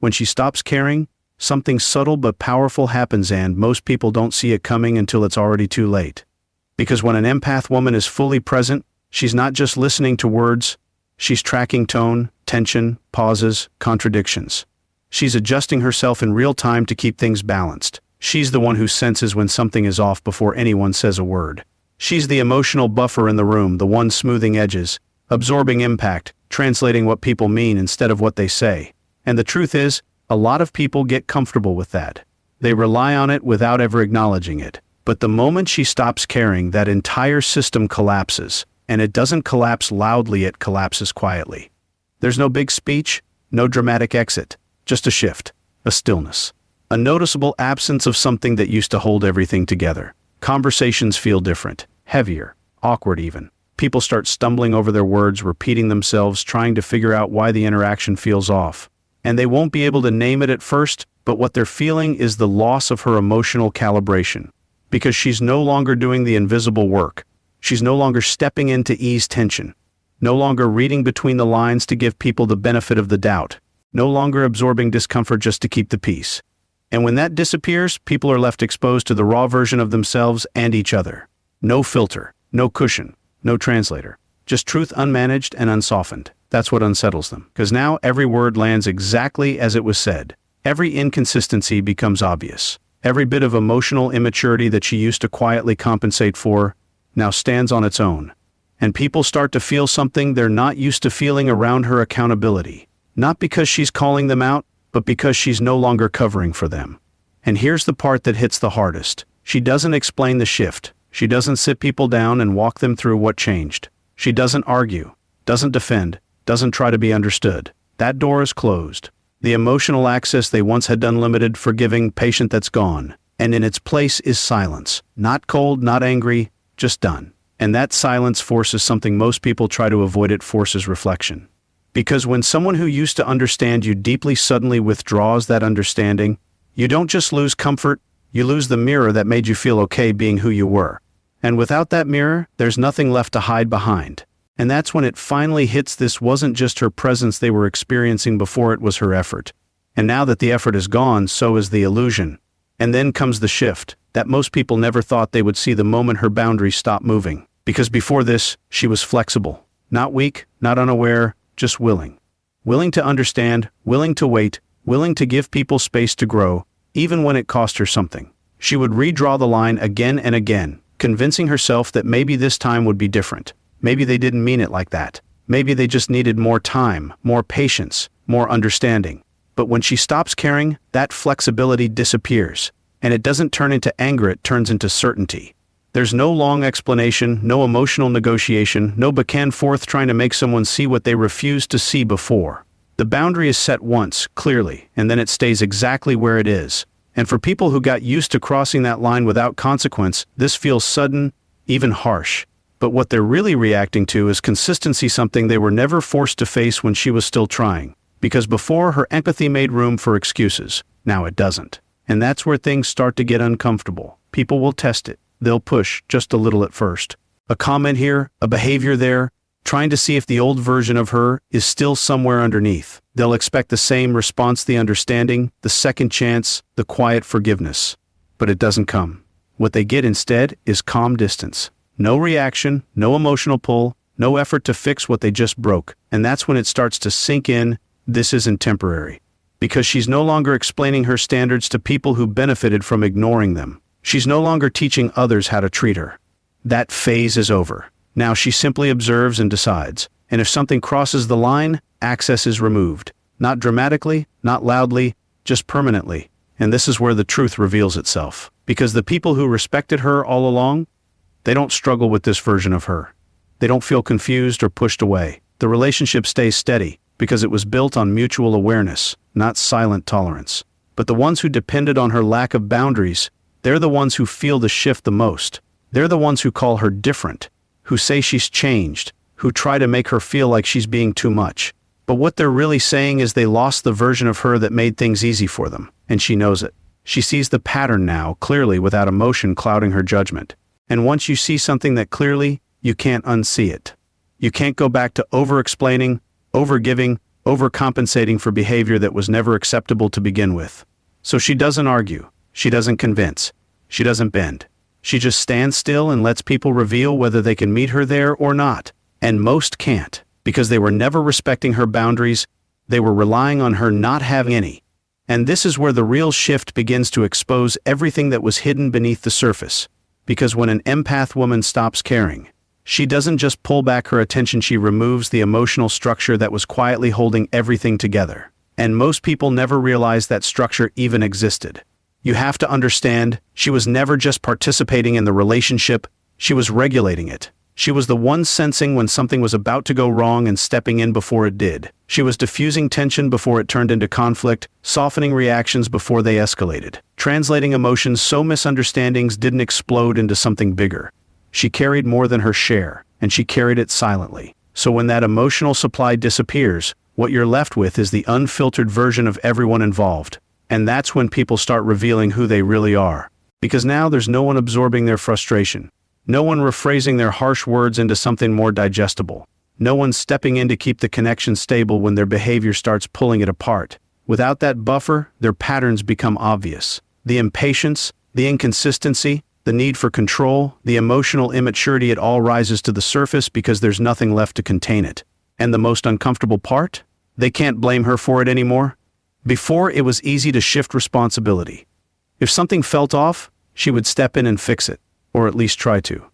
When she stops caring, something subtle but powerful happens, and most people don't see it coming until it's already too late. Because when an empath woman is fully present, she's not just listening to words, she's tracking tone, tension, pauses, contradictions. She's adjusting herself in real time to keep things balanced. She's the one who senses when something is off before anyone says a word. She's the emotional buffer in the room, the one smoothing edges, absorbing impact, translating what people mean instead of what they say. And the truth is, a lot of people get comfortable with that. They rely on it without ever acknowledging it. But the moment she stops caring, that entire system collapses. And it doesn't collapse loudly, it collapses quietly. There's no big speech, no dramatic exit, just a shift, a stillness, a noticeable absence of something that used to hold everything together. Conversations feel different, heavier, awkward even. People start stumbling over their words, repeating themselves, trying to figure out why the interaction feels off. And they won't be able to name it at first, but what they're feeling is the loss of her emotional calibration. Because she's no longer doing the invisible work. She's no longer stepping in to ease tension. No longer reading between the lines to give people the benefit of the doubt. No longer absorbing discomfort just to keep the peace. And when that disappears, people are left exposed to the raw version of themselves and each other. No filter, no cushion, no translator. Just truth unmanaged and unsoftened. That's what unsettles them. Because now every word lands exactly as it was said. Every inconsistency becomes obvious. Every bit of emotional immaturity that she used to quietly compensate for now stands on its own. And people start to feel something they're not used to feeling around her: accountability. Not because she's calling them out, but because she's no longer covering for them. And here's the part that hits the hardest. She doesn't explain the shift. She doesn't sit people down and walk them through what changed. She doesn't argue, doesn't defend, doesn't try to be understood. That door is closed. The emotional access they once had, unlimited, forgiving, patient, that's gone. And in its place is silence. Not cold, not angry, just done. And that silence forces something most people try to avoid. It forces reflection. Because when someone who used to understand you deeply suddenly withdraws that understanding, you don't just lose comfort, you lose the mirror that made you feel okay being who you were. And without that mirror, there's nothing left to hide behind. And that's when it finally hits: this wasn't just her presence they were experiencing before, it was her effort. And now that the effort is gone, so is the illusion. And then comes the shift that most people never thought they would see: the moment her boundaries stop moving. Because before this, she was flexible. Not weak, not unaware, just willing. Willing to understand, willing to wait, willing to give people space to grow, even when it cost her something. She would redraw the line again and again, convincing herself that maybe this time would be different. Maybe they didn't mean it like that. Maybe they just needed more time, more patience, more understanding. But when she stops caring, that flexibility disappears. And it doesn't turn into anger, it turns into certainty. There's no long explanation, no emotional negotiation, no back and forth trying to make someone see what they refused to see before. The boundary is set once, clearly, and then it stays exactly where it is. And for people who got used to crossing that line without consequence, this feels sudden, even harsh. But what they're really reacting to is consistency, something they were never forced to face when she was still trying. Because before, her empathy made room for excuses. Now it doesn't. And that's where things start to get uncomfortable. People will test it. They'll push just a little at first. A comment here, a behavior there, trying to see if the old version of her is still somewhere underneath. They'll expect the same response: the understanding, the second chance, the quiet forgiveness. But it doesn't come. What they get instead is calm distance. No reaction, no emotional pull, no effort to fix what they just broke. And that's when it starts to sink in: this isn't temporary. Because she's no longer explaining her standards to people who benefited from ignoring them. She's no longer teaching others how to treat her. That phase is over. Now she simply observes and decides. And if something crosses the line, access is removed. Not dramatically, not loudly, just permanently. And this is where the truth reveals itself. Because the people who respected her all along, they don't struggle with this version of her. They don't feel confused or pushed away. The relationship stays steady because it was built on mutual awareness, not silent tolerance. But the ones who depended on her lack of boundaries, they're the ones who feel the shift the most. They're the ones who call her different, who say she's changed, who try to make her feel like she's being too much. But what they're really saying is they lost the version of her that made things easy for them, and she knows it. She sees the pattern now, clearly, without emotion clouding her judgment. And once you see something that clearly, you can't unsee it. You can't go back to over-explaining, over-giving, overcompensating for behavior that was never acceptable to begin with. So she doesn't argue, she doesn't convince, she doesn't bend. She just stands still and lets people reveal whether they can meet her there or not. And most can't, because they were never respecting her boundaries, they were relying on her not having any. And this is where the real shift begins to expose everything that was hidden beneath the surface. Because when an empath woman stops caring, she doesn't just pull back her attention, she removes the emotional structure that was quietly holding everything together. And most people never realize that structure even existed. You have to understand, she was never just participating in the relationship, she was regulating it. She was the one sensing when something was about to go wrong and stepping in before it did. She was diffusing tension before it turned into conflict, softening reactions before they escalated, translating emotions so misunderstandings didn't explode into something bigger. She carried more than her share, and she carried it silently. So when that emotional supply disappears, what you're left with is the unfiltered version of everyone involved. And that's when people start revealing who they really are. Because now there's no one absorbing their frustration. No one rephrasing their harsh words into something more digestible. No one stepping in to keep the connection stable when their behavior starts pulling it apart. Without that buffer, their patterns become obvious. The impatience, the inconsistency, the need for control, the emotional immaturity, it all rises to the surface because there's nothing left to contain it. And the most uncomfortable part? They can't blame her for it anymore. Before, it was easy to shift responsibility. If something felt off, she would step in and fix it, or at least try to.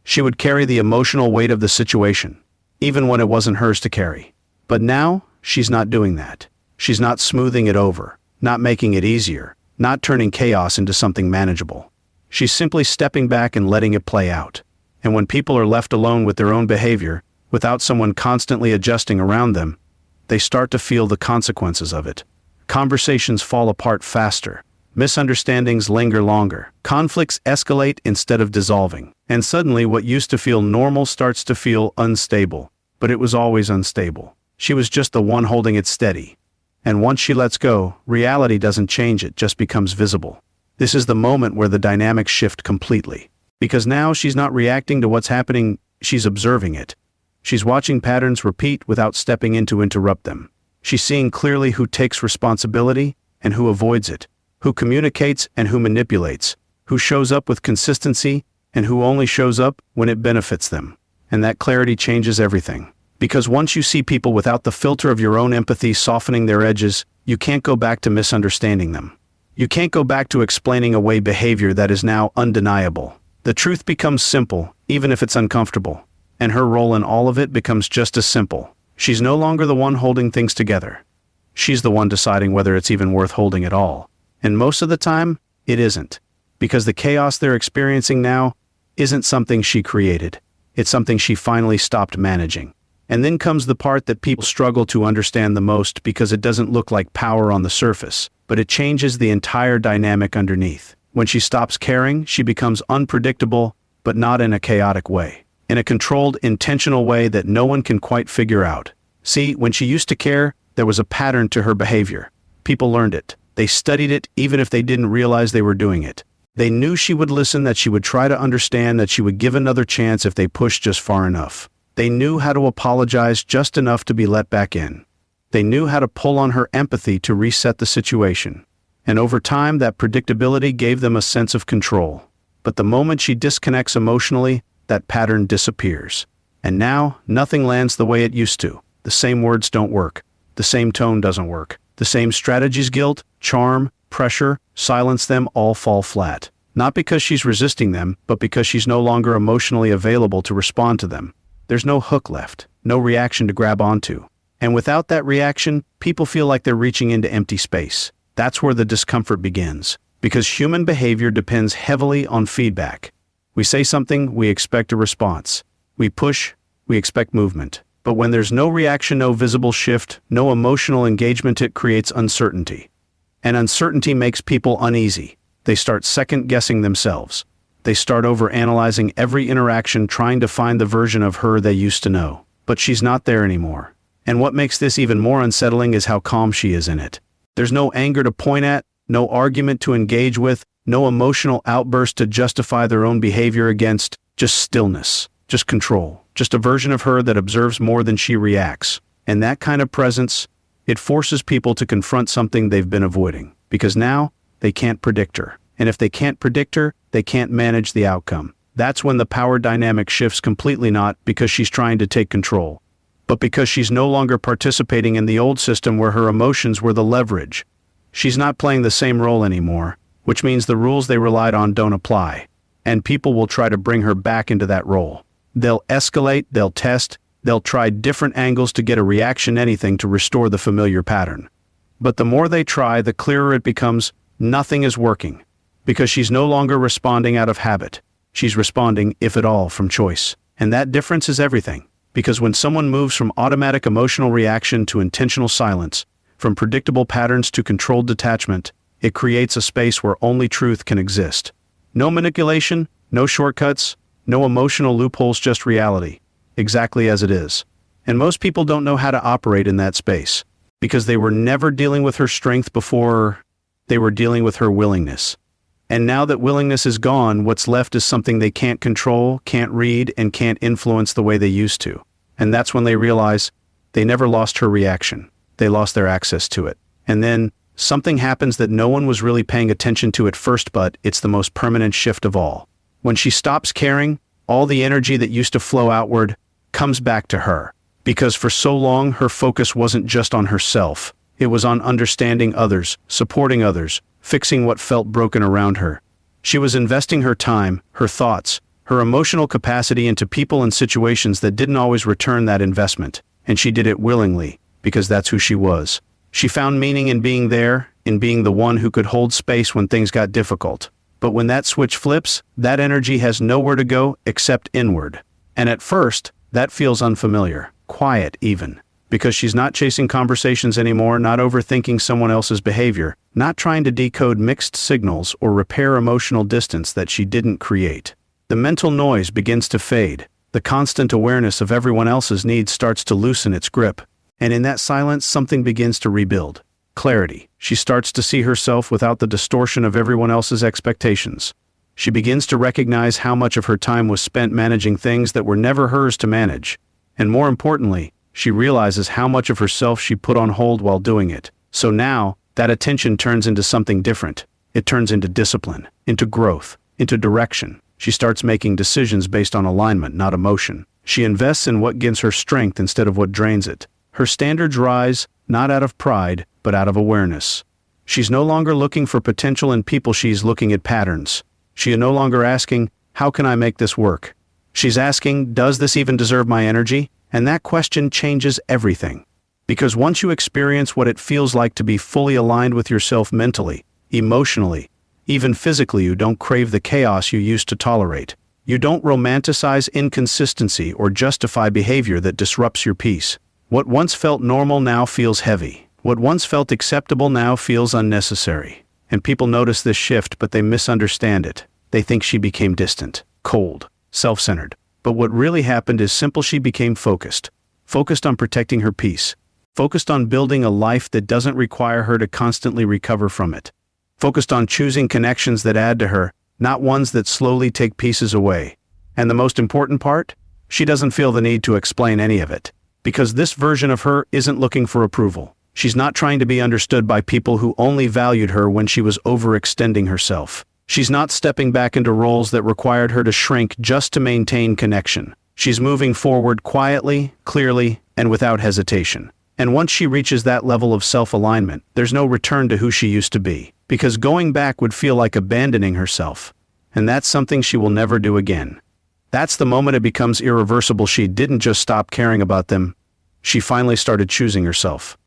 She would carry the emotional weight of the situation, even when it wasn't hers to carry. But now, she's not doing that. She's not smoothing it over, not making it easier, not turning chaos into something manageable. She's simply stepping back and letting it play out. And when people are left alone with their own behavior, without someone constantly adjusting around them, they start to feel the consequences of it. Conversations fall apart faster. Misunderstandings linger longer. Conflicts escalate instead of dissolving. And suddenly what used to feel normal starts to feel unstable. But it was always unstable. She was just the one holding it steady. And once she lets go, reality doesn't change, it just becomes visible. This is the moment where the dynamics shift completely. Because now she's not reacting to what's happening, she's observing it. She's watching patterns repeat without stepping in to interrupt them. She's seeing clearly who takes responsibility and who avoids it, who communicates and who manipulates, who shows up with consistency and who only shows up when it benefits them. And that clarity changes everything. Because once you see people without the filter of your own empathy softening their edges, you can't go back to misunderstanding them. You can't go back to explaining away behavior that is now undeniable. The truth becomes simple, even if it's uncomfortable. And her role in all of it becomes just as simple. She's no longer the one holding things together. She's the one deciding whether it's even worth holding at all. And most of the time, it isn't. Because the chaos they're experiencing now isn't something she created. It's something she finally stopped managing. And then comes the part that people struggle to understand the most, because it doesn't look like power on the surface, but it changes the entire dynamic underneath. When she stops caring, she becomes unpredictable, but not in a chaotic way. In a controlled, intentional way that no one can quite figure out. See, when she used to care, there was a pattern to her behavior. People learned it. They studied it even if they didn't realize they were doing it. They knew she would listen, that she would try to understand, that she would give another chance if they pushed just far enough. They knew how to apologize just enough to be let back in. They knew how to pull on her empathy to reset the situation. And over time, that predictability gave them a sense of control. But the moment she disconnects emotionally, that pattern disappears. And now, nothing lands the way it used to. The same words don't work. The same tone doesn't work. The same strategies, guilt, charm, pressure, silence, them all fall flat. Not because she's resisting them, but because she's no longer emotionally available to respond to them. There's no hook left, no reaction to grab onto. And without that reaction, people feel like they're reaching into empty space. That's where the discomfort begins. Because human behavior depends heavily on feedback. We say something, we expect a response. We push, we expect movement. But when there's no reaction, no visible shift, no emotional engagement, it creates uncertainty. And uncertainty makes people uneasy. They start second-guessing themselves. They start over-analyzing every interaction, trying to find the version of her they used to know. But she's not there anymore. And what makes this even more unsettling is how calm she is in it. There's no anger to point at, no argument to engage with, no emotional outburst to justify their own behavior against, just stillness, just control, just a version of her that observes more than she reacts. And that kind of presence, it forces people to confront something they've been avoiding, because now they can't predict her. And if they can't predict her, they can't manage the outcome. That's when the power dynamic shifts completely, not because she's trying to take control, but because she's no longer participating in the old system where her emotions were the leverage. She's not playing the same role anymore, which means the rules they relied on don't apply. And people will try to bring her back into that role. They'll escalate, they'll test, they'll try different angles to get a reaction, anything to restore the familiar pattern. But the more they try, the clearer it becomes, nothing is working. Because she's no longer responding out of habit. She's responding, if at all, from choice. And that difference is everything. Because when someone moves from automatic emotional reaction to intentional silence, from predictable patterns to controlled detachment, it creates a space where only truth can exist. No manipulation, no shortcuts, no emotional loopholes, just reality, exactly as it is. And most people don't know how to operate in that space, because they were never dealing with her strength before. They were dealing with her willingness. And now that willingness is gone, what's left is something they can't control, can't read, and can't influence the way they used to. And that's when they realize they never lost her reaction. They lost their access to it. And then something happens that no one was really paying attention to at first, but it's the most permanent shift of all. When she stops caring, all the energy that used to flow outward comes back to her. Because for so long, her focus wasn't just on herself. It was on understanding others, supporting others, fixing what felt broken around her. She was investing her time, her thoughts, her emotional capacity into people and situations that didn't always return that investment. And she did it willingly, because that's who she was. She found meaning in being there, in being the one who could hold space when things got difficult. But when that switch flips, that energy has nowhere to go except inward. And at first, that feels unfamiliar, quiet even. Because she's not chasing conversations anymore, not overthinking someone else's behavior, not trying to decode mixed signals or repair emotional distance that she didn't create. The mental noise begins to fade. The constant awareness of everyone else's needs starts to loosen its grip. And in that silence, something begins to rebuild. Clarity. She starts to see herself without the distortion of everyone else's expectations. She begins to recognize how much of her time was spent managing things that were never hers to manage. And more importantly, she realizes how much of herself she put on hold while doing it. So now, that attention turns into something different. It turns into discipline, into growth, into direction. She starts making decisions based on alignment, not emotion. She invests in what gives her strength instead of what drains it. Her standards rise, not out of pride, but out of awareness. She's no longer looking for potential in people, she's looking at patterns. She is no longer asking, how can I make this work? She's asking, does this even deserve my energy? And that question changes everything. Because once you experience what it feels like to be fully aligned with yourself mentally, emotionally, even physically, you don't crave the chaos you used to tolerate. You don't romanticize inconsistency or justify behavior that disrupts your peace. What once felt normal now feels heavy. What once felt acceptable now feels unnecessary. And people notice this shift, but they misunderstand it. They think she became distant, cold, self-centered. But what really happened is simple. She became focused. Focused on protecting her peace. Focused on building a life that doesn't require her to constantly recover from it. Focused on choosing connections that add to her, not ones that slowly take pieces away. And the most important part? She doesn't feel the need to explain any of it. Because this version of her isn't looking for approval. She's not trying to be understood by people who only valued her when she was overextending herself. She's not stepping back into roles that required her to shrink just to maintain connection. She's moving forward quietly, clearly, and without hesitation. And once she reaches that level of self-alignment, there's no return to who she used to be. Because going back would feel like abandoning herself. And that's something she will never do again. That's the moment it becomes irreversible. She didn't just stop caring about them. She finally started choosing herself.